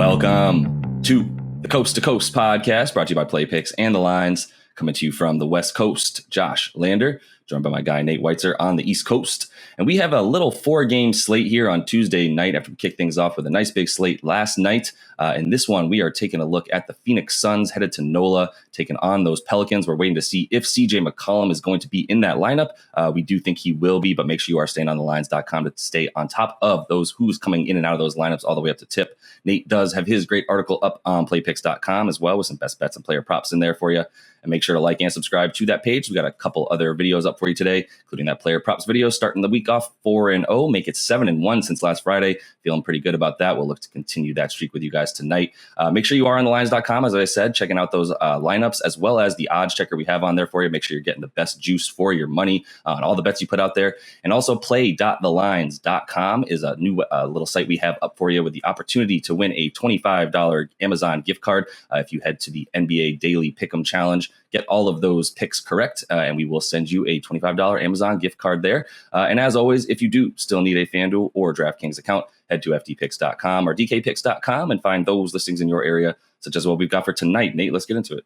Welcome to the Coast to Coast podcast, brought to you by Play Picks and the Lines, coming to you from the West Coast. Josh Lander, joined by my guy Nate Weitzer on the East Coast. And we have a little 4-game slate here on Tuesday night after we kicked things off with a nice big slate last night. In this one, we are taking a look at the Phoenix Suns headed to NOLA, taking on those Pelicans. We're waiting to see if CJ McCollum is going to be in that lineup. We do think he will be, but make sure you are staying on the lines.com to stay on top of those who's coming in and out of those lineups all the way up to tip. Nate does have his great article up on playpicks.com as well with some best bets and player props in there for you. And make sure to like and subscribe to that page. We got a couple other videos up for you today, including that player props video starting the week off 4-0, make it 7-1 since last Friday. Feeling pretty good about that. We'll look to continue that streak with you guys tonight. Make sure you are on the lines.com, as I said, checking out those lineups as well as the odds checker we have on there for you. Make sure you're getting the best juice for your money on all the bets you put out there. And also play.thelines.com is a new little site we have up for you with the opportunity to win a $25 Amazon gift card if you head to the NBA Daily Pick'em Challenge. Get all of those picks correct, and we will send you a $25 Amazon gift card there. And as always, if you do still need a FanDuel or DraftKings account, head to ftpicks.com or dkpicks.com and find those listings in your area, such as what we've got for tonight. Nate, let's get into it.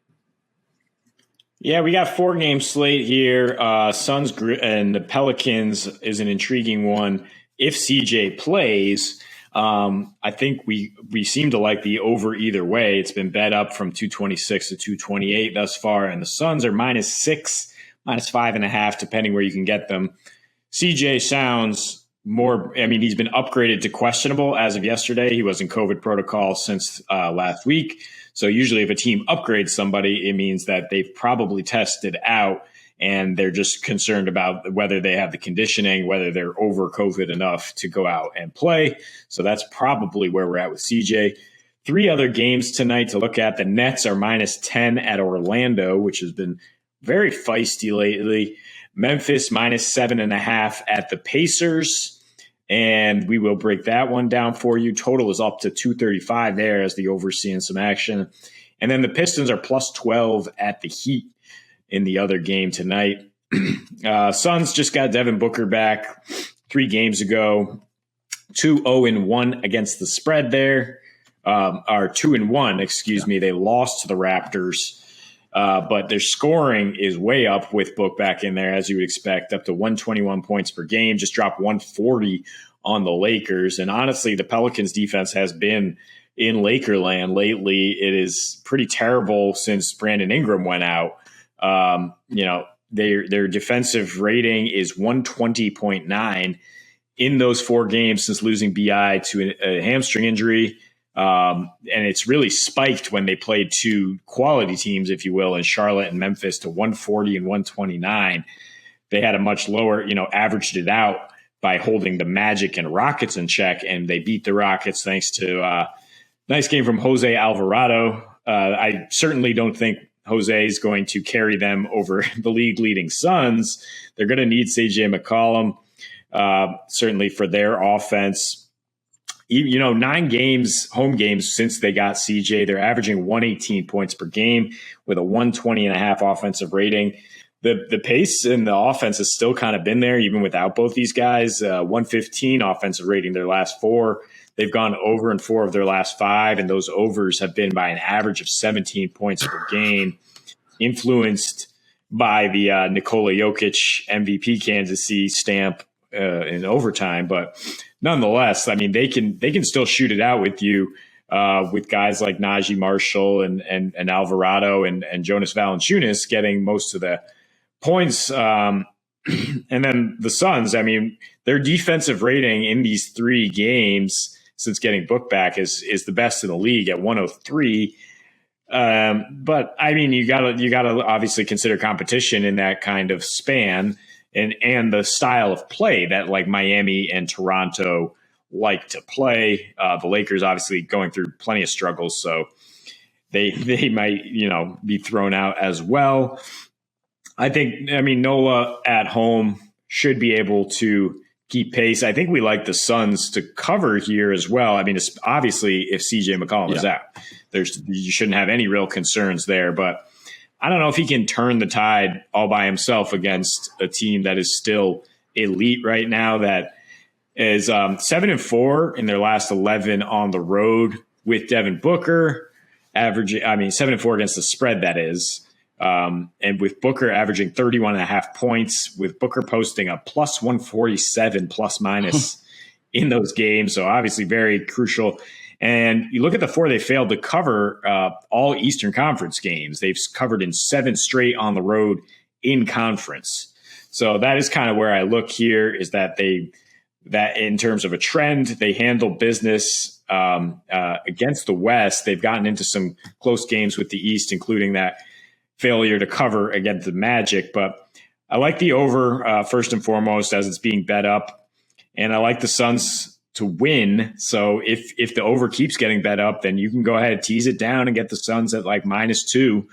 Yeah, we got 4-game slate here. Suns and the Pelicans is an intriguing one. If CJ plays, I think we seem to like the over either way. It's been bet up from 226 to 228 thus far, and the Suns are -6, -5.5, depending where you can get them. CJ sounds more, I mean, he's been upgraded to questionable as of yesterday. He was in COVID protocol since last week. So usually if a team upgrades somebody, it means that they've probably tested out and they're just concerned about whether they have the conditioning, whether they're over COVID enough to go out and play. So that's probably where we're at with CJ. 3 other games tonight to look at. The Nets are -10 at Orlando, which has been very feisty lately. Memphis -7.5 at the Pacers. And we will break that one down for you. Total is up to 235 there as the overseeing some action. And then the Pistons are +12 at the Heat in the other game tonight. Suns just got Devin Booker back 3 games ago. 2-0-1 against the spread there. Or 2-1, excuse me. They lost to the Raptors. But their scoring is way up with Book back in there, as you would expect, up to 121 points per game, just dropped 140 on the Lakers. And honestly, the Pelicans defense has been in Lakerland lately. It is pretty terrible since Brandon Ingram went out. Their defensive rating is 120.9 in those 4 games since losing BI to a hamstring injury. And it's really spiked when they played 2 quality teams, if you will, in Charlotte and Memphis to 140 and 129. They had a much lower, averaged it out by holding the Magic and Rockets in check, and they beat the Rockets thanks to a nice game from Jose Alvarado. I certainly don't think Jose is going to carry them over the league-leading Suns. They're going to need CJ McCollum, certainly for their offense. 9 games, home games since they got CJ, they're averaging 118 points per game with a 120.5 offensive rating. The pace in the offense has still kind of been there, even without both these guys. 115 offensive rating their last 4. They've gone over in 4 of their last 5, and those overs have been by an average of 17 points per game, influenced by the Nikola Jokic MVP candidacy stamp in overtime. But nonetheless, I mean, they can still shoot it out with you with guys like Najee Marshall and Alvarado and Jonas Valanciunas getting most of the points. And then the Suns, I mean, their defensive rating in these 3 games since getting Book back is the best in the league at 103. But I mean, you gotta obviously consider competition in that kind of span and the style of play that like Miami and Toronto like to play. The Lakers obviously going through plenty of struggles, so they might be thrown out as well. I mean, NOLA at home should be able to keep pace. I think we like the Suns to cover here as well. I mean, it's obviously if CJ McCollum is out, you shouldn't have any real concerns there. But I don't know if he can turn the tide all by himself against a team that is still elite right now, that is 7-4 in their last 11 on the road. with Devin Booker averaging, 7-4 against the spread, that is. And with Booker averaging 31.5 points, with Booker posting a plus 147 plus minus in those games. So obviously very crucial. And you look at the 4 they failed to cover all Eastern Conference games. They've covered in 7 straight on the road in conference. So that is kind of where I look here, is that that in terms of a trend, they handle business against the West. They've gotten into some close games with the East, including that failure to cover against the Magic. But I like the over first and foremost, as it's being bet up. And I like the Suns to win. So if the over keeps getting bet up, then you can go ahead, tease it down, and get the Suns at like -2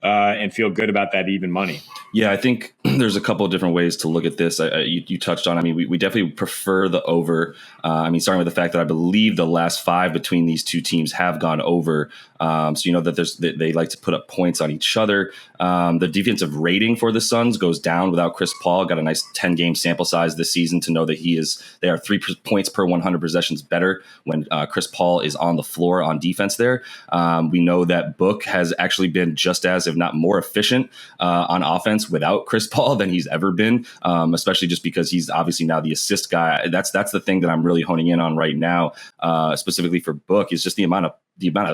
and feel good about that even money. Yeah, I think there's a couple of different ways to look at this. You touched on, we definitely prefer the over. Starting with the fact that I believe the last 5 between these two teams have gone over. So you know that they like to put up points on each other. The defensive rating for the Suns goes down without Chris Paul. Got a nice 10-game sample size this season to know that they are 3 points per 100 possessions better when Chris Paul is on the floor on defense there. We know that Book has actually been just as, if not more efficient on offense without Chris Paul than he's ever been, especially just because he's obviously now the assist guy. That's the thing that I'm really honing in on right now, specifically for Book, is just the amount of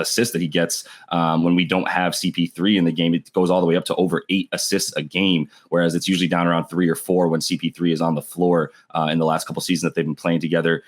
assists that he gets when we don't have CP3 in the game. It goes all the way up to over 8 assists a game, whereas it's usually down around 3 or 4 when CP3 is on the floor in the last couple seasons that they've been playing together.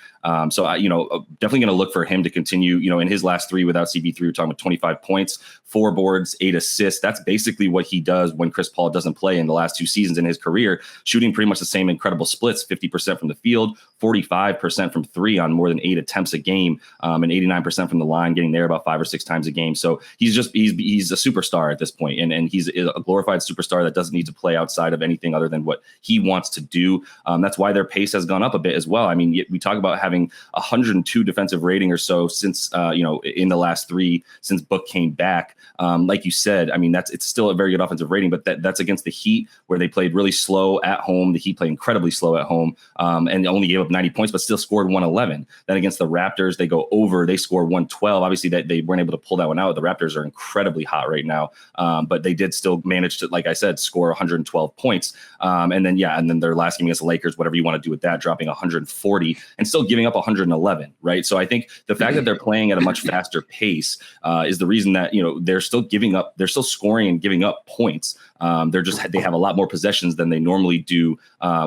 So definitely going to look for him to continue. In his last 3 without CP3, we're talking about 25 points, 4 boards, 8 assists. That's basically what he does when Chris Paul doesn't play in the last 2 seasons in his career, shooting pretty much the same incredible splits: 50% from the field, 45% from 3 on more than 8 attempts a game, and 89% from the line, getting there about 5 or 6 times a game. So he's a superstar at this point, and he's a glorified superstar that doesn't need to play outside of anything other than what he wants to do. That's why their pace has gone up a bit as well. We talk about having 102 defensive rating or so since in the last 3 since Book came back. Like you said, it's still a very good offensive rating, but that's against the Heat, where they played really slow at home. The Heat played incredibly slow at home, and only gave up 90 points, but still scored 111. Then against the Raptors, they go over, they score 112. Obviously, that they weren't able to pull that one out. The Raptors are incredibly hot right now, but they did still manage to, like I said, score 112 points. And then their last game against the Lakers, whatever you want to do with that, dropping 140 and still giving up 111, right? So I think the fact that they're playing at a much faster pace is the reason that they're still scoring and giving up points. They have a lot more possessions than they normally do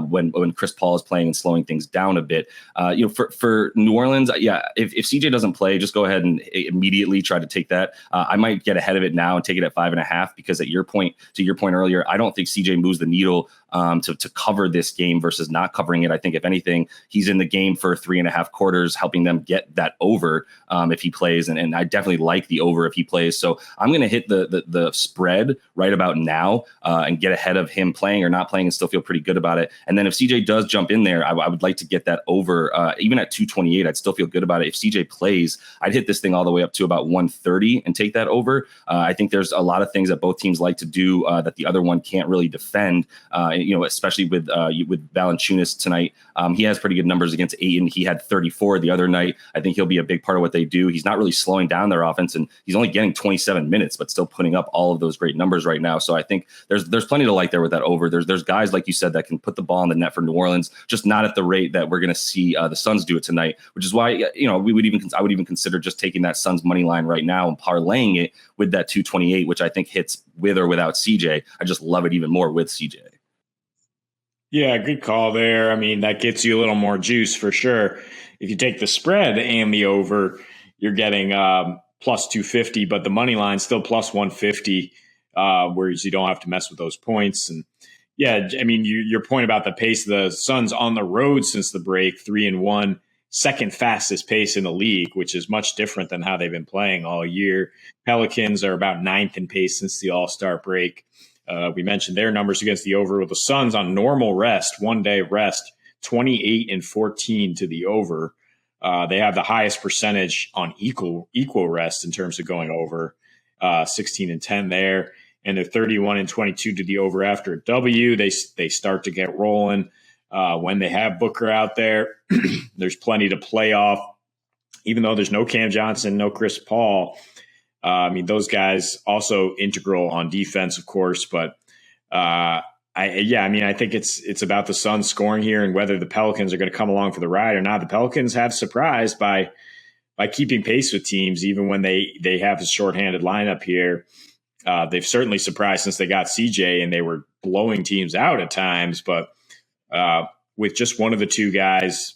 when Chris Paul is playing and slowing things down a bit. For New Orleans, if CJ doesn't play, just go ahead and immediately try to take that. I might get ahead of it now and take it at 5.5, because to your point earlier, I don't think CJ moves the needle to cover this game versus not covering it. I think if anything, he's in the game for 3.5 quarters, helping them get that over if he plays, and I definitely like the over if he plays. So I'm going to hit the spread right about now and get ahead of him playing or not playing and still feel pretty good about it. And then if CJ does jump in there, I would like to get that over even at 228. I'd still feel good about it. If CJ plays, I'd hit this thing all the way up to about 130 and take that over. I think there's a lot of things that both teams like to do that the other one can't really defend. Especially with Valanciunas tonight. He has pretty good numbers against Ayton. He had 34 the other night. I think he'll be a big part of what they do. He's not really slowing down their offense, and he's only getting 27 minutes, but still putting up all of those great numbers right now. So I think there's plenty to like there with that over. There's guys, like you said, that can put the ball in the net for New Orleans, just not at the rate that we're going to see the Suns do it tonight, which is why I would even consider just taking that Suns money line right now and parlaying it with that 228, which I think hits with or without CJ. I just love it even more with CJ. Yeah, good call there. That gets you a little more juice for sure. If you take the spread and the over, you're getting plus 250, but the money line still plus 150, whereas you don't have to mess with those points. And yeah, your point about the pace of the Suns on the road since the break, 3-1, second fastest pace in the league, which is much different than how they've been playing all year. Pelicans are about 9th in pace since the All-Star break. We mentioned their numbers against the over, with the Suns on normal rest, 1-day rest, 28-14 to the over. They have the highest percentage on equal rest in terms of going over, 16-10 there, and they're 31-22 to the over after a W. They start to get rolling when they have Booker out there. There's plenty to play off. even though there's no Cam Johnson, no Chris Paul. I mean, those guys also integral on defense, of course, but I think it's about the Suns scoring here and whether the Pelicans are going to come along for the ride or not. The Pelicans have surprised by keeping pace with teams, even when they have a shorthanded lineup here. They've certainly surprised since they got CJ, and they were blowing teams out at times. But with just one of the two guys,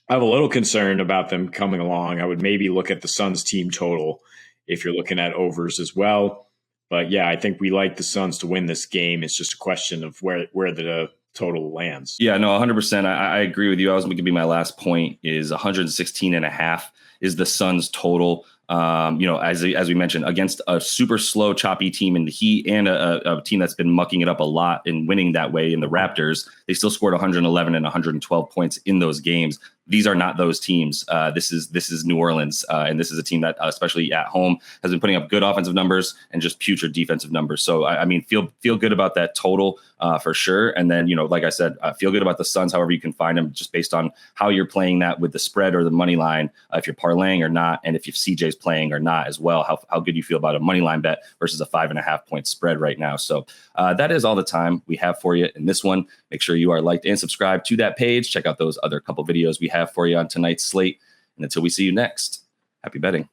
I have a little concern about them coming along. I would maybe look at the Suns team total if you're looking at overs as well. But yeah, I think we like the Suns to win this game. It's just a question of where the total lands. Yeah, no, 100%. I agree with you. I was going to be my last point is 116.5 is the Suns total. As we mentioned, against a super slow, choppy team in the Heat and a team that's been mucking it up a lot and winning that way in the Raptors, they still scored 111 and 112 points in those games. These are not those teams. This is New Orleans, and this is a team that, especially at home, has been putting up good offensive numbers and just putrid defensive numbers. So, I mean, feel good about that total for sure. And then, like I said, feel good about the Suns, however you can find them, just based on how you're playing that with the spread or the money line, if you're parlaying or not, and if CJ's playing or not as well, how good you feel about a money line bet versus a 5.5 point spread right now. So that is all the time we have for you in this one. Make sure you are liked and subscribed to that page. Check out those other couple videos we have for you on tonight's slate. And until we see you next, happy betting.